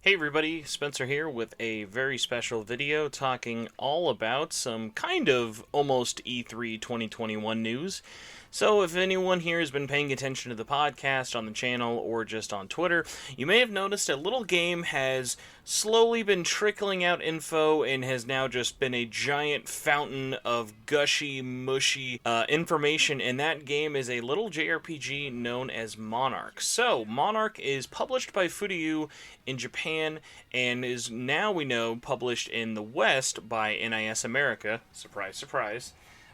Hey everybody, Spencer here with a very special video talking all about some kind of almost E3 2021 news. So if anyone here has been paying attention to the podcast on the channel or just on Twitter, you may have noticed a little game has slowly been trickling out info and has now just been a giant fountain of gushy, mushy information, and that game is a little JRPG known as Monarch. So, Monarch is published by Furyu in Japan and is now, we know, published in the West by NIS America. Surprise, surprise.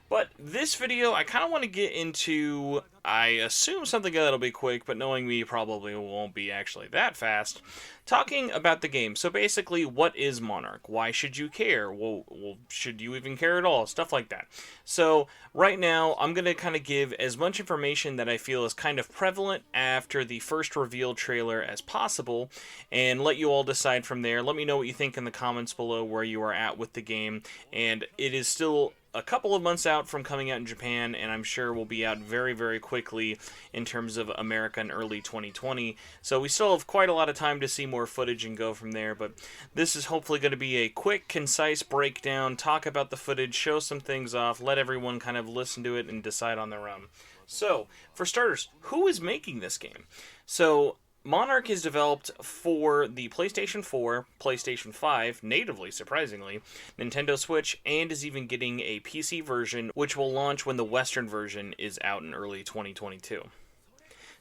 But this video, I kind of want to get into, I assume something that'll be quick, but knowing me probably won't be actually that fast, talking about the game. So basically, what is Monarch? Why should you care? Well, should you even care at all? Stuff like that. So right now, I'm going to kind of give as much information that I feel is kind of prevalent after the first reveal trailer as possible, and let you all decide from there. Let me know what you think in the comments below where you are at with the game, and it is still a couple of months out from coming out in Japan, and I'm sure will be out very, very quickly in terms of America in early 2020. So we still have quite a lot of time to see more footage and go from there, but this is hopefully going to be a quick, concise breakdown, talk about the footage, show some things off, let everyone kind of listen to it and decide on their own. So, for starters, who is making this game? So, Monarch is developed for the PlayStation 4, PlayStation 5, natively surprisingly, Nintendo Switch, and is even getting a PC version, which will launch when the Western version is out in early 2022.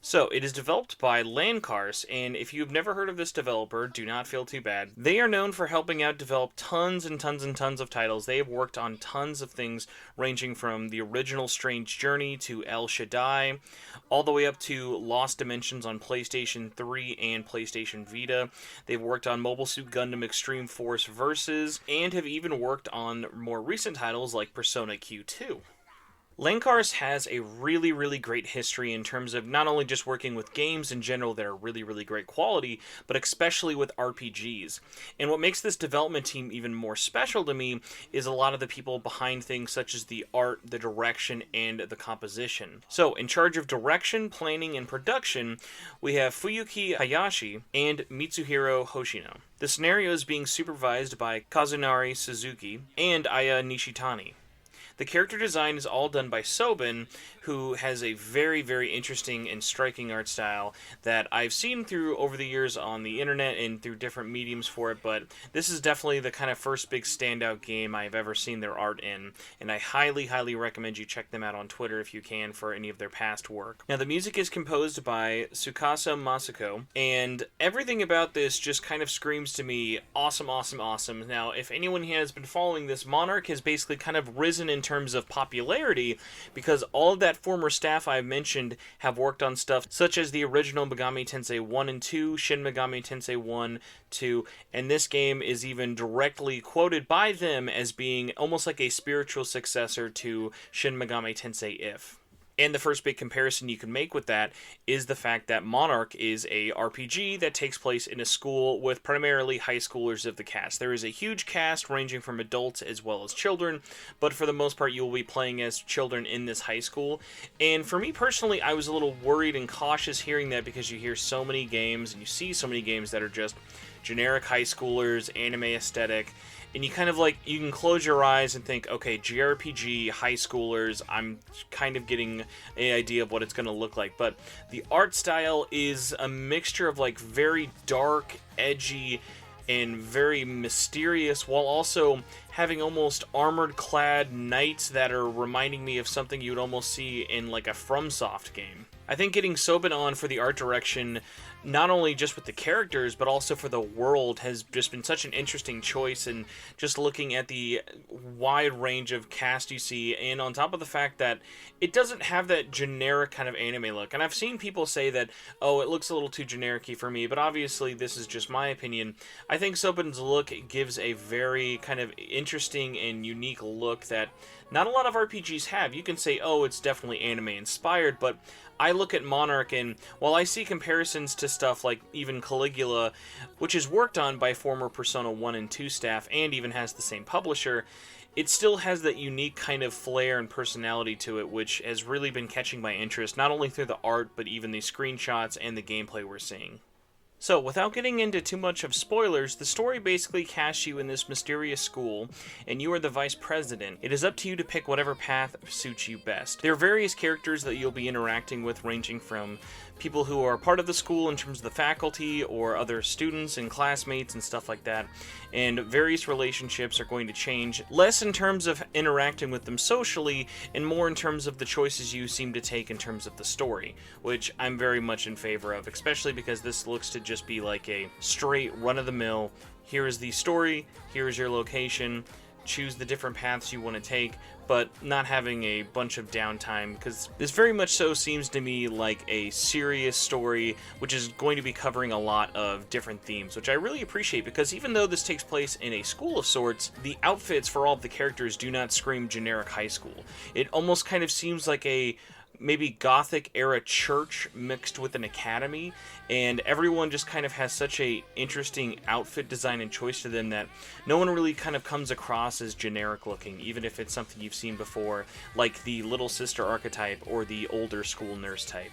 So, it is developed by Lancars, and if you've never heard of this developer, do not feel too bad. They are known for helping out develop tons and tons and tons of titles. They have worked on tons of things, ranging from the original Strange Journey to El Shaddai, all the way up to Lost Dimensions on PlayStation 3 and PlayStation Vita. They've worked on Mobile Suit Gundam Extreme Force Versus, and have even worked on more recent titles like Persona Q2. Lancars has a really, really great history in terms of not only just working with games in general that are really, really great quality, but especially with RPGs. And what makes this development team even more special to me is a lot of the people behind things such as the art, the direction, and the composition. So, in charge of direction, planning, and production, we have Fuyuki Hayashi and Mitsuhiro Hoshino. The scenario is being supervised by Kazunari Suzuki and Aya Nishitani. The character design is all done by Sobin, who has a very, very interesting and striking art style that I've seen through over the years on the internet and through different mediums for it, but this is definitely the kind of first big standout game I've ever seen their art in, and I highly, highly recommend you check them out on Twitter if you can for any of their past work. Now, the music is composed by Tsukasa Masako, and everything about this just kind of screams to me, awesome, awesome, awesome. Now, if anyone has been following this, Monarch has basically kind of risen in terms of popularity because all of that former staff I've mentioned have worked on stuff such as the original Megami Tensei 1 and 2, Shin Megami Tensei 1, 2, and this game is even directly quoted by them as being almost like a spiritual successor to Shin Megami Tensei If. And the first big comparison you can make with that is the fact that Monarch is a RPG that takes place in a school with primarily high schoolers of the cast. There is a huge cast ranging from adults as well as children, but for the most part you will be playing as children in this high school. And for me personally, I was a little worried and cautious hearing that because you hear so many games and you see so many games that are just generic high schoolers, anime aesthetic, and you kind of like, you can close your eyes and think, okay, JRPG, high schoolers, I'm kind of getting an idea of what it's going to look like. But the art style is a mixture of like very dark, edgy, and very mysterious, while also having almost armored-clad knights that are reminding me of something you would almost see in like a FromSoft game. I think getting Sobin on for the art direction, not only just with the characters, but also for the world, has just been such an interesting choice, and just looking at the wide range of cast you see, and on top of the fact that it doesn't have that generic kind of anime look. And I've seen people say that, oh, it looks a little too generic-y for me, but obviously this is just my opinion. I think Sobin's look gives a very kind of interesting and unique look that not a lot of RPGs have. You can say, oh, it's definitely anime-inspired, but I look at Monarch, and while I see comparisons to stuff like even Caligula, which is worked on by former Persona 1 and 2 staff and even has the same publisher, it still has that unique kind of flair and personality to it, which has really been catching my interest, not only through the art, but even the screenshots and the gameplay we're seeing. So, without getting into too much of spoilers, the story basically casts you in this mysterious school, and you are the vice president. It is up to you to pick whatever path suits you best. There are various characters that you'll be interacting with, ranging from people who are part of the school in terms of the faculty, or other students and classmates and stuff like that, and various relationships are going to change, less in terms of interacting with them socially, and more in terms of the choices you seem to take in terms of the story, which I'm very much in favor of, especially because this looks to just be like a straight run-of-the-mill, here is the story, here is your location, choose the different paths you want to take, but not having a bunch of downtime, because this very much so seems to me like a serious story which is going to be covering a lot of different themes, which I really appreciate, because even though this takes place in a school of sorts, the outfits for all of the characters do not scream generic high school. It almost kind of seems like a maybe Gothic era church mixed with an academy, and everyone just kind of has such a interesting outfit design and choice to them that no one really kind of comes across as generic looking, even if it's something you've seen before, like the little sister archetype or the older school nurse type.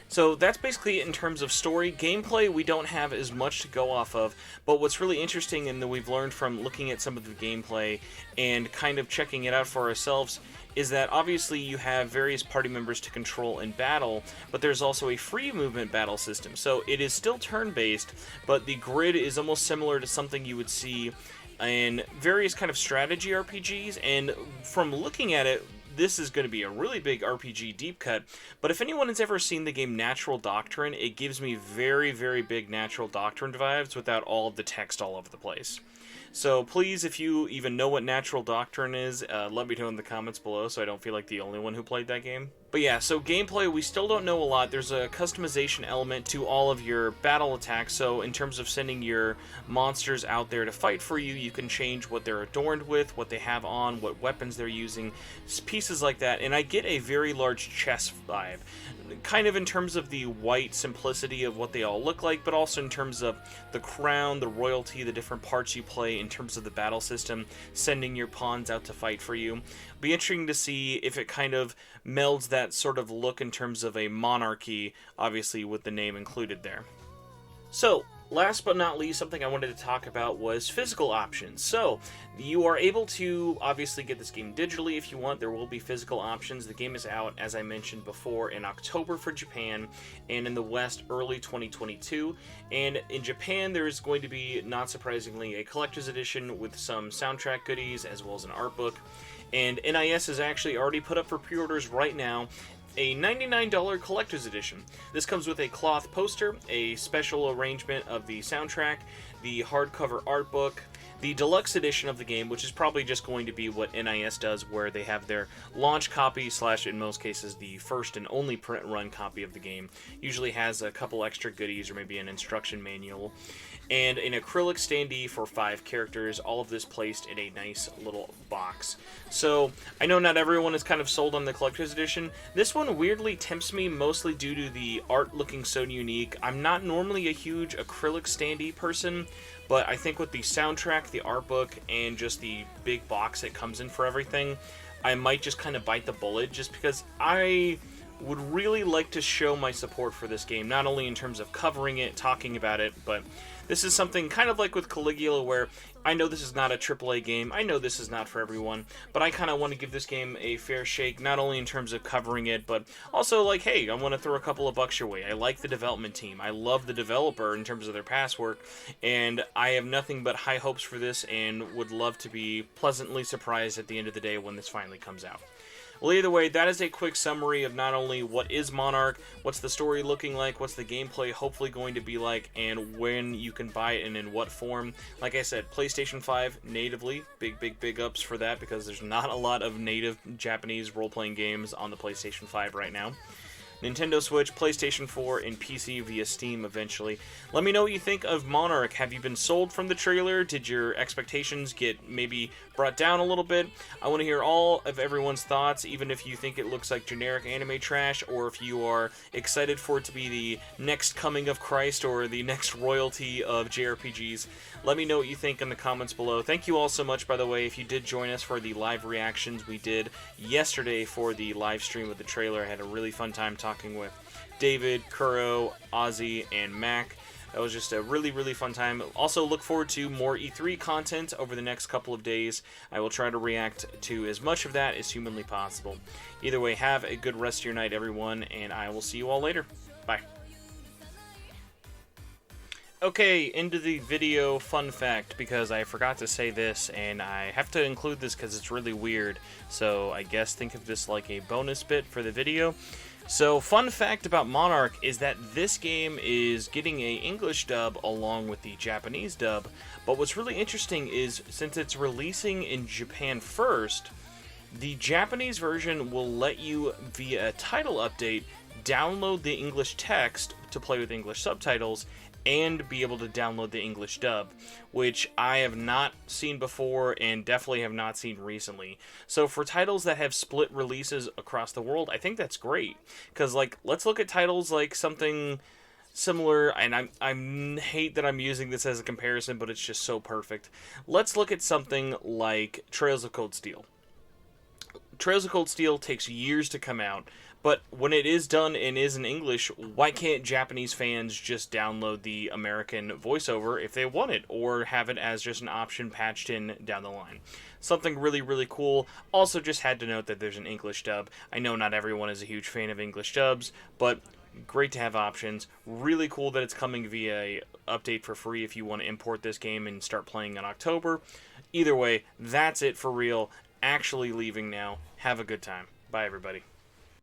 So that's basically it in terms of story. Gameplay, we don't have as much to go off of, but what's really interesting and that we've learned from looking at some of the gameplay and kind of checking it out for ourselves is that obviously you have various party members to control in battle, but there's also a free movement battle system. So it is still turn-based, but the grid is almost similar to something you would see in various kind of strategy RPGs, and from looking at it, this is going to be a really big RPG deep cut, but if anyone has ever seen the game Natural Doctrine, it gives me very, very big Natural Doctrine vibes without all of the text all over the place. So please, if you even know what Natural Doctrine is, let me know in the comments below so I don't feel like the only one who played that game. But yeah, so gameplay, we still don't know a lot. There's a customization element to all of your battle attacks, so in terms of sending your monsters out there to fight for you, you can change what they're adorned with, what they have on, what weapons they're using, pieces like that, and I get a very large chess vibe. Kind of in terms of the white simplicity of what they all look like, but also in terms of the crown, the royalty, the different parts you play in terms of the battle system, sending your pawns out to fight for you. Be interesting to see if it kind of melds that sort of look in terms of a monarchy, obviously with the name included there. So, last but not least, something I wanted to talk about was physical options. So, you are able to obviously get this game digitally if you want. There will be physical options. The game is out, as I mentioned before, in October for Japan, and in the West, early 2022. And in Japan, there's going to be, not surprisingly, a collector's edition with some soundtrack goodies, as well as an art book. And NIS is actually already put up for pre-orders right now, a $99 collector's edition. This comes with a cloth poster, a special arrangement of the soundtrack, the hardcover art book, the deluxe edition of the game, which is probably just going to be what NIS does, where they have their launch copy / in most cases the first and only print run copy of the game. Usually has a couple extra goodies or maybe an instruction manual, and an acrylic standee for 5 characters, all of this placed in a nice little box. So, I know not everyone is kind of sold on the collector's edition. This one weirdly tempts me, mostly due to the art looking so unique. I'm not normally a huge acrylic standee person, but I think with the soundtrack, the art book, and just the big box it comes in for everything, I might just kind of bite the bullet, just because I would really like to show my support for this game, not only in terms of covering it, talking about it, but this is something kind of like with Caligula, where I know this is not a AAA game, I know this is not for everyone, but I kind of want to give this game a fair shake, not only in terms of covering it, but also like, hey, I want to throw a couple of bucks your way. I like the development team, I love the developer in terms of their past work, and I have nothing but high hopes for this, and would love to be pleasantly surprised at the end of the day when this finally comes out. Well, either way, that is a quick summary of not only what is Monark, what's the story looking like, what's the gameplay hopefully going to be like, and when you can buy it and in what form. Like I said, PlayStation 5 natively, big ups for that, because there's not a lot of native Japanese role-playing games on the PlayStation 5 right now. Nintendo Switch, PlayStation 4, and PC via Steam eventually. Let me know what you think of Monarch. Have you been sold from the trailer? Did your expectations get maybe brought down a little bit? I want to hear all of everyone's thoughts, even if you think it looks like generic anime trash, or if you are excited for it to be the next coming of Christ or the next royalty of JRPGs. Let me know what you think in the comments below. Thank you all so much, by the way, if you did join us for the live reactions we did yesterday for the live stream of the trailer. I had a really fun time talking with David, Kuro, Ozzy, and Mac. That was just a really, really fun time. Also, look forward to more E3 content over the next couple of days. I will try to react to as much of that as humanly possible. Either way, have a good rest of your night, everyone, and I will see you all later. Bye. Okay, into the video fun fact, because I forgot to say this, and I have to include this because it's really weird, so I guess think of this like a bonus bit for the video. So, fun fact about Monark is that this game is getting a English dub along with the Japanese dub, but what's really interesting is, since it's releasing in Japan first, the Japanese version will let you, via a title update, download the English text to play with English subtitles, and be able to download the English dub, which I have not seen before and definitely have not seen recently. So for titles that have split releases across the world, I think that's great. Because, like, let's look at titles like something similar, and I hate that I'm using this as a comparison, but it's just so perfect. Let's look at something like Trails of Cold Steel. Trails of Cold Steel takes years to come out, but when it is done and is in English, why can't Japanese fans just download the American voiceover if they want it, or have it as just an option patched in down the line? Something really, really cool. Also, just had to note that there's an English dub. I know not everyone is a huge fan of English dubs, but great to have options. Really cool that it's coming via update for free if you want to import this game and start playing in October. Either way, that's it for real. Actually leaving now. Have a good time. Bye, everybody.